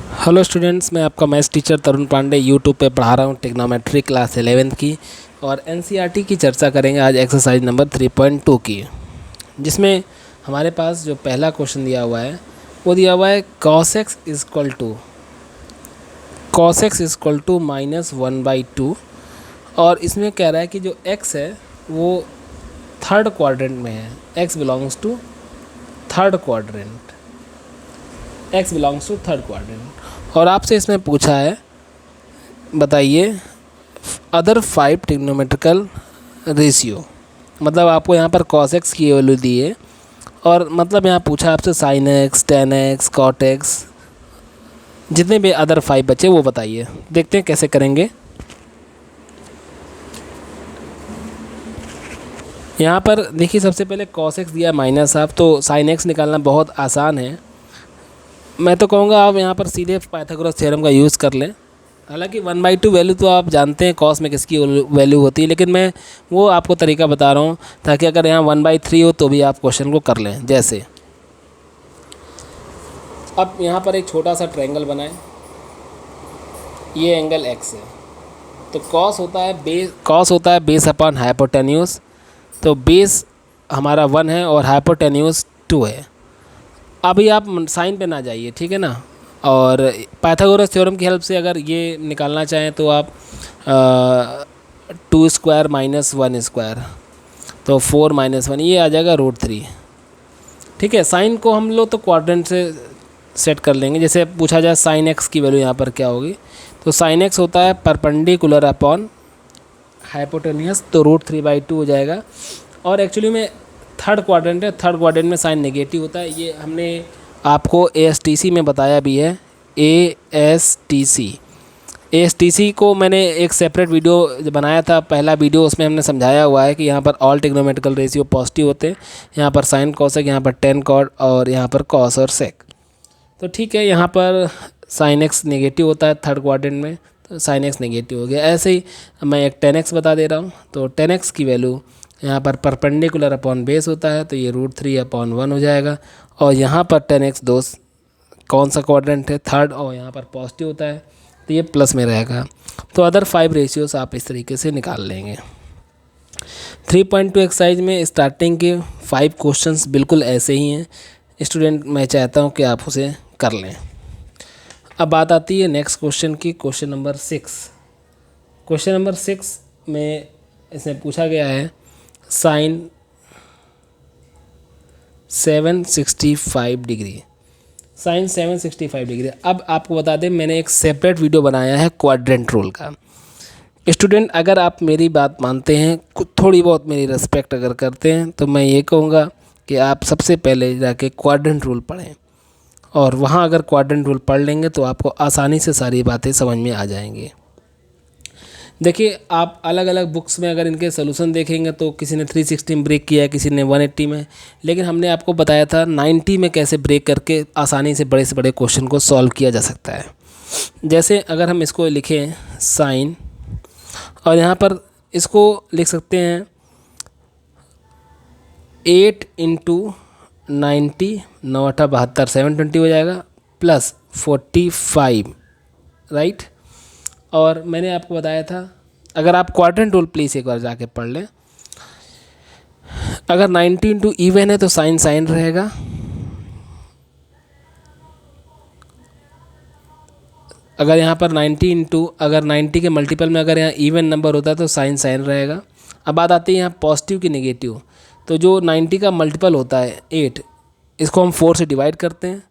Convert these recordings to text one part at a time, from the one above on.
Hello students, मैं आपका maths teacher तरुण Pandey YouTube पे पढ़ा रहा हूँ टिग्नोमेट्री क्लास 11th की। और एनसीईआरटी की चर्चा करेंगे आज एक्सरसाइज नंबर 3.2 की, जिसमें हमारे पास जो पहला क्वेश्चन दिया हुआ है वो दिया हुआ है cos x इक्वल टू -1/2। और इसमें कह रहा है कि जो x है वो थर्ड क्वाड्रेंट में है, x belongs to third quadrant. और आपसे इसमें पूछा है, बताइए अदर 5 ट्रिग्नोमेट्रिकल रेशियो। मतलब आपको यहाँ पर cos x की वैल्यू दी है और मतलब यहाँ पूछा आपसे sin x, tan x, cot x, जितने भी अदर 5 बचे वो बताइए। देखते हैं कैसे करेंगे। यहाँ पर देखिए, सबसे पहले cos x दिया -हाफ, तो sin x निकालना बहुत आसान है। मैं तो कहूँगा आप यहाँ पर सीधे पाइथागोरस थ्योरम का यूज़ कर लें। हालांकि 1/2 वैल्यू तो आप जानते हैं कॉस में किसकी वैल्यू होती है, लेकिन मैं वो आपको तरीका बता रहा हूँ ताकि अगर यहाँ 1/3 हो तो भी आप क्वेश्चन को कर लें। जैसे अब यहाँ पर एक छोटा सा ट्रायंगल बनाएं, ये एंगल x है, तो कॉस होता है बेस अपॉन हाइपोटेन्यूज। तो बेस हमारा 1 है और हाइपोटेन्यूज 2 है। अभी आप साइन पे ना जाइए, ठीक है ना। और पाइथागोरस थ्योरम की हेल्प से अगर ये निकालना चाहें तो आप 2 स्क्वायर माइनस 1 स्क्वायर, तो 4 - 1 ये आ जाएगा √3। ठीक है, साइन को हम लोग तो क्वाड्रेंट से सेट कर लेंगे। जैसे पूछा जाए साइन एक्स की वैल्यू यहाँ पर क्या होगी, तो साइन एक्स होता है परपेंडिकुलर अपॉन हाइपोटेनियस, तो √3/2 हो जाएगा। और एक्चुअली में थर्ड क्वाड्रेंट है, थर्ड क्वाड्रेंट में साइन नेगेटिव होता है। ये हमने आपको ASTC में बताया भी है। ASTC को मैंने एक सेपरेट वीडियो बनाया था, पहला वीडियो, उसमें हमने समझाया हुआ है कि यहाँ पर ऑल ट्रिग्नोमेट्रिकल रेशियो पॉजिटिव होते हैं। यहाँ पर साइन कॉसेक, यहाँ पर टेन कॉट और यहाँ पर कॉस और सेक। तो ठीक है, यहाँ पर साइन एक्स नेगेटिव होता है थर्ड क्वाड्रेंट में, तो साइन एक्स नेगेटिव हो गया। ऐसे ही मैं एक टेन एक्स बता दे रहा हूँ, तो टेन एक्स की वैल्यू यहाँ पर परपेंडिकुलर अपॉन बेस होता है, तो ये √3/1 हो जाएगा। और यहाँ पर टेन एक्स कौन सा क्वाड्रेंट है, थर्ड, और यहाँ पर पॉजिटिव होता है, तो ये प्लस में रहेगा। तो अदर 5 रेशियोस आप इस तरीके से निकाल लेंगे। 3.2 एक्सरसाइज में स्टार्टिंग के 5 क्वेश्चंस बिल्कुल ऐसे ही हैं स्टूडेंट, मैं चाहता हूँ कि आप उसे कर लें। अब बात आती है नेक्स्ट क्वेश्चन की, क्वेश्चन नंबर 6। क्वेश्चन नंबर 6 में इसमें पूछा गया है साइन 765 डिग्री, साइन 765 डिग्री। अब आपको बता दें, मैंने एक सेपरेट वीडियो बनाया है क्वाड्रेंट रूल का। स्टूडेंट, अगर आप मेरी बात मानते हैं, थोड़ी बहुत मेरी रिस्पेक्ट अगर करते हैं, तो मैं ये कहूँगा कि आप सबसे पहले जाके क्वाड्रेंट रूल पढ़ें। और वहाँ अगर क्वाड्रेंट रूल पढ़ लेंगे तो आपको आसानी से सारी बातें समझ में आ जाएंगी। देखिए, आप अलग अलग बुक्स में अगर इनके सोल्यूशन देखेंगे तो किसी ने 360 में ब्रेक किया है, किसी ने 180 में, लेकिन हमने आपको बताया था 90 में कैसे ब्रेक करके आसानी से बड़े क्वेश्चन को सॉल्व किया जा सकता है। जैसे अगर हम इसको लिखें साइन, और यहाँ पर इसको लिख सकते हैं 8 × 90, 9×8 = 720 हो जाएगा, प्लस 45, राइट। और मैंने आपको बताया था, अगर आप क्वाड्रेंट रूल प्लीज़ एक बार जाके पढ़ लें, अगर 90 × इवन है तो साइन साइन रहेगा, अगर यहाँ पर 90 अगर 90 के मल्टीपल में अगर यहाँ इवन नंबर होता है तो साइन साइन रहेगा। अब बात आती है यहाँ पॉजिटिव की नेगेटिव, तो जो 90 का मल्टीपल होता है 8, इसको हम 4 से डिवाइड करते हैं।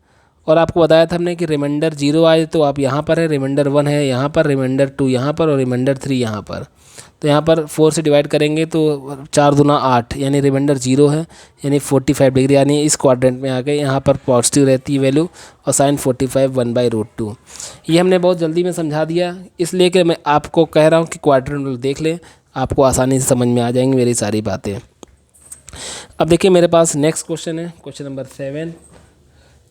और आपको बताया था हमने कि रिमाइंडर 0 आए तो आप यहाँ पर है, रिमाइंडर 1 है यहाँ पर, रिमाइंडर 2 यहाँ पर और रिमाइंडर 3 यहाँ पर। तो यहाँ पर 4 से डिवाइड करेंगे तो 4 दूना 8, यानी रिमाइंडर 0 है, यानी 45 डिग्री, यानी इस क्वाड्रेंट में आ गए। यहाँ पर पॉजिटिव रहती है वैल्यू, और साइन 45 1/√2। ये हमने बहुत जल्दी में समझा दिया, इसलिए कि मैं आपको कह रहा हूँ कि क्वाड्रेंट रूल देख लें, आपको आसानी से समझ में आ जाएंगी मेरी सारी बातें। अब देखिए, मेरे पास नेक्स्ट क्वेश्चन है, क्वेश्चन नंबर 7।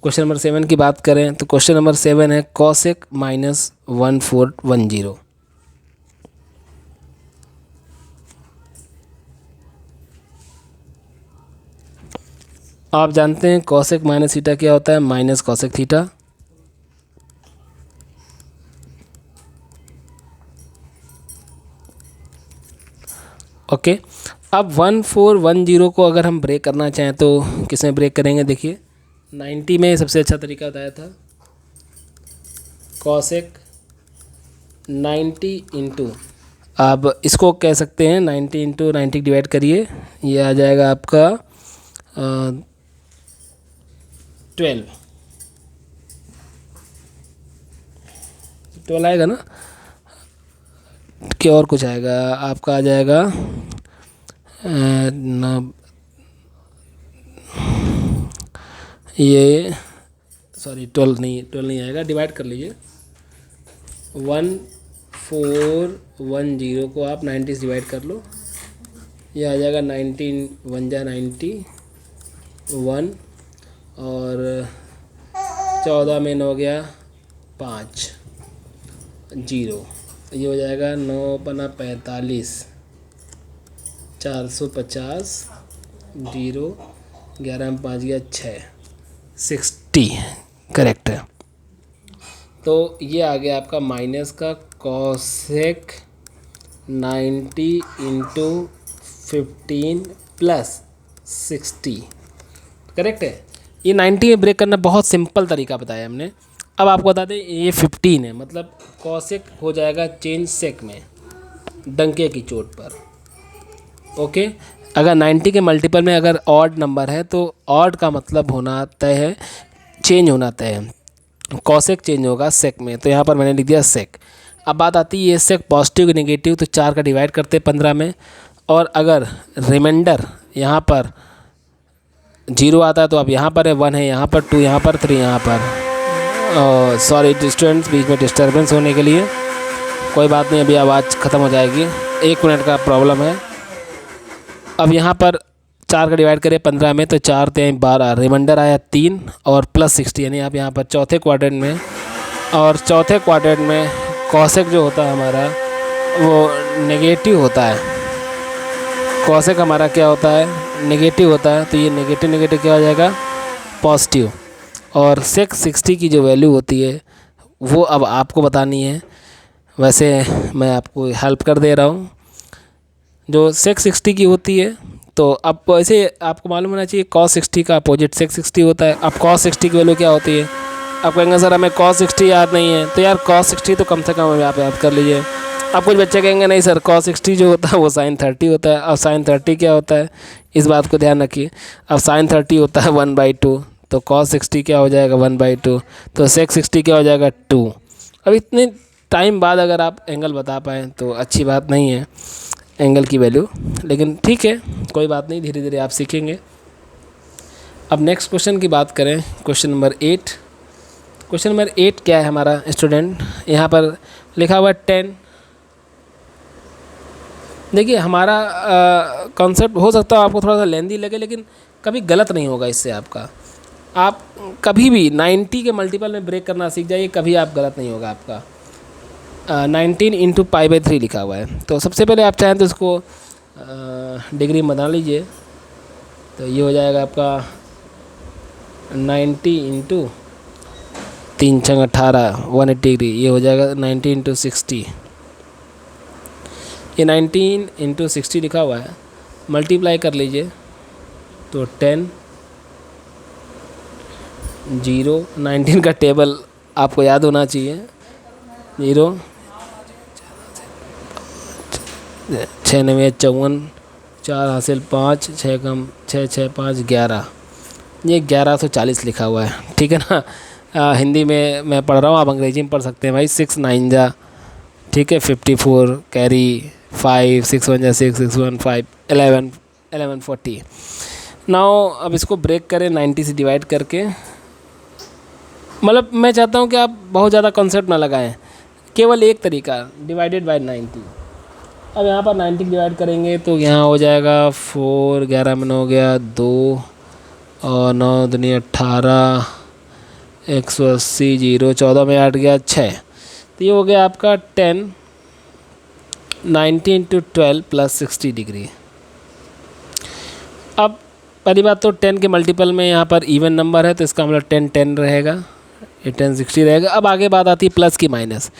क्वेश्चन नंबर 7 की बात करें तो क्वेश्चन नंबर 7 है कॉसेक -1410। आप जानते हैं कॉसेक माइनस थीटा क्या होता है, माइनस कॉसेक थीटा। ओके, अब 1410 को अगर हम ब्रेक करना चाहें तो किस में ब्रेक करेंगे? देखिए 90 में सबसे अच्छा तरीका बताया था, कॉसेक 90 इंटू, अब इसको कह सकते हैं 90 इंटू 90 डिवाइड करिए, ये आ जाएगा आपका 12 आएगा ना, क्या और कुछ आएगा आपका, आ जाएगा ये सॉरी 12 नहीं आएगा, डिवाइड कर लीजिए। 1410 को आप 90 से डिवाइड कर लो, ये आ जाएगा 19 1 जा 90 1, और 14 में 9 गया 5 0, ये हो जाएगा 9 पना 45, 450 0, 11 में 5 गया 6, 60 करेक्ट है। तो ये आ गया आपका माइनस का कॉसेक 90 इंटू 15 प्लस 60 करेक्ट है। ये 90 में ब्रेक करना बहुत सिंपल तरीका बताया हमने। अब आपको बता दें ये 15 है, मतलब कॉसेक हो जाएगा चेंज सेक में, डंके की चोट पर। ओके, अगर 90 के मल्टीपल में अगर ऑड नंबर है तो ऑड का मतलब होना तय है, चेंज होना तय है, कॉसेक चेंज होगा सेक में, तो यहाँ पर मैंने लिख दिया सेक। अब बात आती है ये सेक पॉजिटिव की नेगेटिव, तो 4 का डिवाइड करते हैं 15 में, और अगर रिमाइंडर यहाँ पर 0 आता है तो अब यहाँ पर है 1 है, यहाँ पर 2, यहाँ पर 3, यहाँ पर सॉरी स्टूडेंट्स, बीच में डिस्टर्बेंस होने के लिए कोई बात नहीं, अभी आवाज़ ख़त्म हो जाएगी, 1 मिनट का प्रॉब्लम है। अब यहाँ पर 4 का डिवाइड करें 15 में, तो 4 3 12, रिमाइंडर आया 3 और प्लस 60, यानी आप यहाँ पर चौथे क्वाड्रेंट में, और चौथे क्वाड्रेंट में कॉसेक जो होता है हमारा वो नेगेटिव होता है, कॉसेक हमारा क्या होता है? नेगेटिव होता है, तो ये नेगेटिव नेगेटिव क्या हो जाएगा? पॉजिटिव। और सेक 60 की जो वैल्यू होती है वो अब आपको बतानी है, वैसे मैं आपको हेल्प कर दे रहा हूँ। जो सेक 60 की होती है, तो अब वैसे आपको मालूम होना चाहिए कॉस 60 का अपोजिट सेक 60 होता है। अब कॉस 60 की वैल्यू क्या होती है? आप कहेंगे सर हमें कॉस 60 याद नहीं है, तो यार कॉस 60 तो कम से कम आप याद कर लीजिए। अब कुछ बच्चे कहेंगे नहीं सर कॉस 60 जो होता है वो साइन 30 होता है। अब साइन 30 क्या होता है, इस बात को ध्यान रखिए। अब साइन 30 होता है 1/2, तो कॉस 60 क्या हो जाएगा 1/2, तो सेक 60 क्या हो जाएगा 2। अब इतने टाइम बाद अगर आप एंगल बता पाएँ तो अच्छी बात नहीं है एंगल की वैल्यू, लेकिन ठीक है कोई बात नहीं, धीरे धीरे आप सीखेंगे। अब नेक्स्ट क्वेश्चन की बात करें, क्वेश्चन नंबर 8। क्वेश्चन नंबर 8 क्या है हमारा स्टूडेंट, यहाँ पर लिखा हुआ 10। देखिए हमारा कॉन्सेप्ट हो सकता है आपको थोड़ा सा लेंदी लगे, लेकिन कभी गलत नहीं होगा इससे आपका। आप कभी भी 90 के मल्टीपल में ब्रेक करना सीख जाइए, कभी आप गलत नहीं होगा आपका। 19 इंटू π/3 लिखा हुआ है, तो सबसे पहले आप चाहें तो इसको डिग्री में बना लीजिए, तो ये हो जाएगा आपका 90 इंटू 3 6 18 180 डिग्री, ये हो जाएगा 90 इंटू 60। ये 19 इंटू 60 लिखा हुआ है, मल्टीप्लाई कर लीजिए तो 10 0, 19 का टेबल आपको याद होना चाहिए, 0 6 9 54, 4 हासिल 5, 6 कम 6 6 5 11, ये 1140 लिखा हुआ है, ठीक है ना। हिंदी में मैं पढ़ रहा हूँ, आप अंग्रेजी में पढ़ सकते हैं भाई। 6 9 जा, ठीक है, 54 कैरी 5 6 1 जा 6 6 1 5 11 40। नाउ अब इसको ब्रेक करें 90 से डिवाइड करके, मतलब मैं चाहता हूँ कि आप बहुत ज़्यादा कॉन्सेप्ट ना लगाएं, केवल एक तरीका डिवाइडेड बाय 90। अब यहाँ पर 90 डिवाइड करेंगे तो यहाँ हो जाएगा 4, 11 में 9 हो गया 2, और 9 दूनी 18, 180 0, 14 में 8 गया 6, तो ये हो गया आपका 10 90 इंटू 12 प्लस 60 डिग्री। अब पहली बात तो 10 के मल्टीपल में यहाँ पर इवन नंबर है, तो इसका मतलब 10 10 रहेगा, ये 1060 रहेगा। अब आगे बात आती है प्लस की माइनस,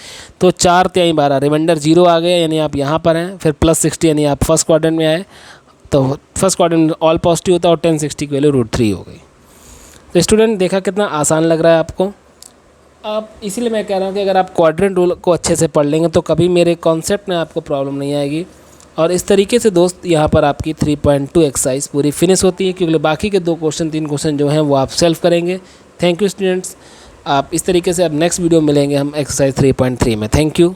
तो 4×3=12, रिमाइंडर 0 आ गया यानी आप यहाँ पर हैं, फिर +60 यानी आप फर्स्ट क्वाड्रेंट में आए, तो फर्स्ट क्वाड्रेंट में ऑल पॉजिटिव होता है और 1060 की वैल्यू √3 हो गई। तो स्टूडेंट देखा कितना आसान लग रहा है आपको। आप इसीलिए मैं कह रहा हूँ कि अगर आप क्वाड्रेंट रूल को अच्छे से पढ़ लेंगे तो कभी मेरे कॉन्सेप्ट में आपको प्रॉब्लम नहीं आएगी। और इस तरीके से दोस्त यहाँ पर आपकी 3.2 एक्सरसाइज पूरी फिनिश होती है, क्योंकि बाकी के 2 क्वेश्चन 3 क्वेश्चन जो हैं वो आप सेल्फ करेंगे। Thank you students. आप इस तरीके से अब नेक्स्ट वीडियो मिलेंगे हम एक्सरसाइज 3.3 में। Thank you.